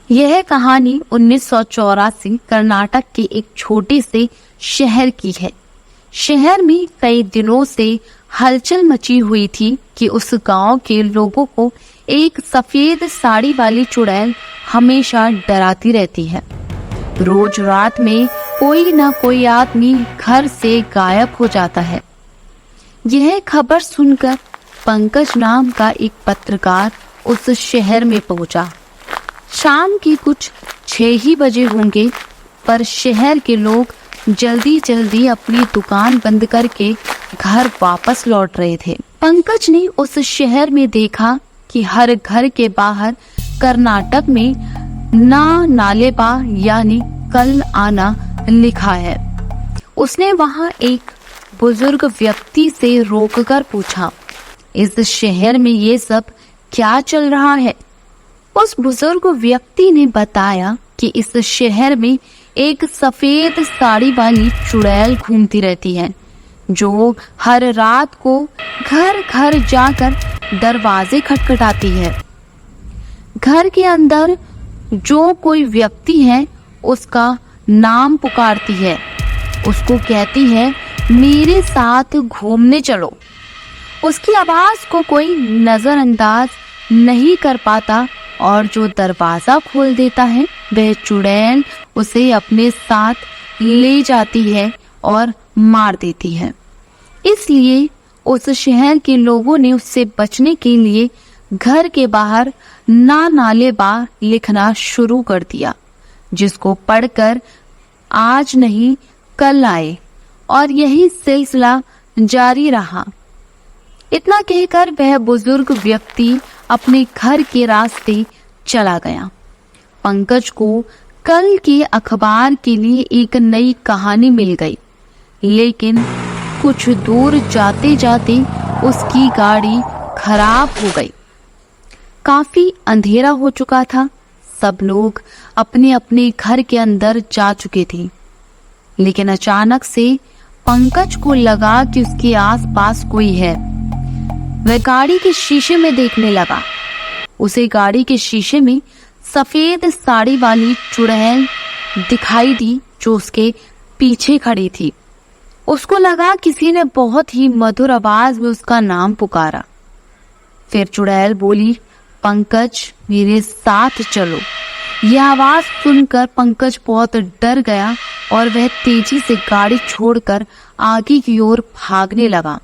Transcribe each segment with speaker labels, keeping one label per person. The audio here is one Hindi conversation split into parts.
Speaker 1: यह कहानी 1984 कर्नाटक के एक छोटे से शहर की है। शहर में कई दिनों से हलचल मची हुई थी कि उस गांव के लोगों को एक सफेद साड़ी वाली चुड़ैल हमेशा डराती रहती है। रोज रात में कोई ना कोई आदमी घर से गायब हो जाता है। यह खबर सुनकर पंकज नाम का एक पत्रकार उस शहर में पहुंचा। शाम की कुछ 6 ही बजे होंगे, पर शहर के लोग जल्दी जल्दी अपनी दुकान बंद करके घर वापस लौट रहे थे। पंकज ने उस शहर में देखा कि हर घर के बाहर कर्नाटक में ना नालेबा यानी कल आना लिखा है। उसने वहां एक बुजुर्ग व्यक्ति से रोककर पूछा, इस शहर में ये सब क्या चल रहा है? उस बुजुर्ग व्यक्ति ने बताया कि इस शहर में एक सफेद साड़ी वाली चुड़ैल घूमती रहती है, जो हर रात को घर घर जाकर दरवाजे खटखटाती है। घर के अंदर जो कोई व्यक्ति है उसका नाम पुकारती है, उसको कहती है मेरे साथ घूमने चलो। उसकी आवाज को कोई नजरअंदाज नहीं कर पाता और जो दरवाजा खोल देता है वह चुड़ैल उसे अपने साथ ले जाती है और मार देती है। इसलिए उस शहर के लोगों ने उससे बचने के लिए घर के बाहर ना नालेबा लिखना शुरू कर दिया, जिसको पढ़कर आज नहीं कल आए, और यही सिलसिला जारी रहा। इतना कहकर वह बुजुर्ग व्यक्ति अपने घर के रास्ते चला गया। पंकज को कल के अखबार के लिए एक नई कहानी मिल गई, लेकिन कुछ दूर जाते जाते उसकी गाड़ी खराब हो गई। काफी अंधेरा हो चुका था, सब लोग अपने अपने घर के अंदर जा चुके थे, लेकिन अचानक से पंकज को लगा कि उसके आसपास कोई है। वह गाड़ी के शीशे में देखने लगा। उसे गाड़ी के शीशे में सफेद साड़ी वाली चुड़ैल दिखाई दी, जो उसके पीछे खड़ी थी। उसको लगा किसी ने बहुत ही मधुर आवाज में उसका नाम पुकारा। फिर चुड़ैल बोली, पंकज मेरे साथ चलो। यह आवाज सुनकर पंकज बहुत डर गया और वह तेजी से गाड़ी छोड़कर आगे की ओर भागने लगा।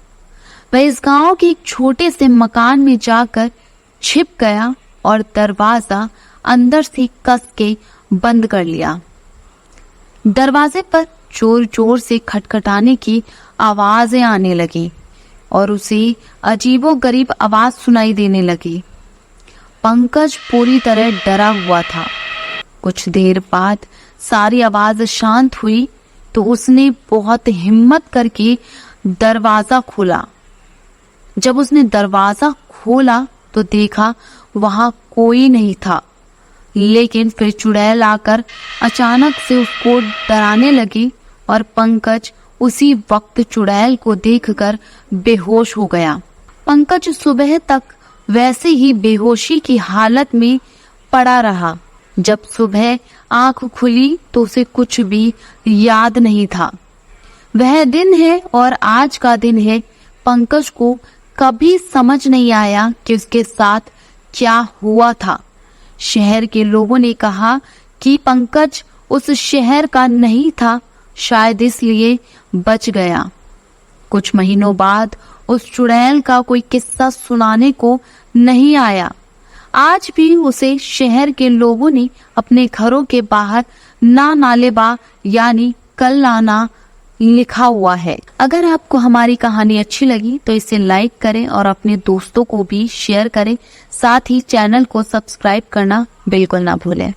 Speaker 1: वह इस गांव के एक छोटे से मकान में जाकर छिप गया और दरवाजा अंदर से कस के बंद कर लिया। दरवाजे पर जोर जोर से खटखटाने की आवाजें आने लगी और उसे अजीबोगरीब आवाज सुनाई देने लगी। पंकज पूरी तरह डरा हुआ था। कुछ देर बाद सारी आवाज शांत हुई तो उसने बहुत हिम्मत करके दरवाजा खोला। जब उसने दरवाजा खोला तो देखा वहां कोई नहीं था, लेकिन फिर चुड़ैल आकर अचानक से उसको डराने लगी और पंकज उसी वक्त चुड़ैल को देखकर बेहोश हो गया। पंकज सुबह तक वैसे ही बेहोशी की हालत में पड़ा रहा। जब सुबह आंख खुली तो उसे कुछ भी याद नहीं था। वह दिन है और आज का दिन है। पंकज को कभी समझ नहीं आया कि उसके साथ क्या हुआ था। शहर के लोगों ने कहा कि पंकज उस शहर का नहीं था, शायद इसलिए बच गया। कुछ महीनों बाद उस चुड़ैल का कोई किस्सा सुनाने को नहीं आया। आज भी उसे शहर के लोगों ने अपने घरों के बाहर ना नालेबा यानी कल आना लिखा हुआ है। अगर आपको हमारी कहानी अच्छी लगी तो इसे लाइक करें और अपने दोस्तों को भी शेयर करें। साथ ही चैनल को सब्सक्राइब करना बिल्कुल ना भूलें।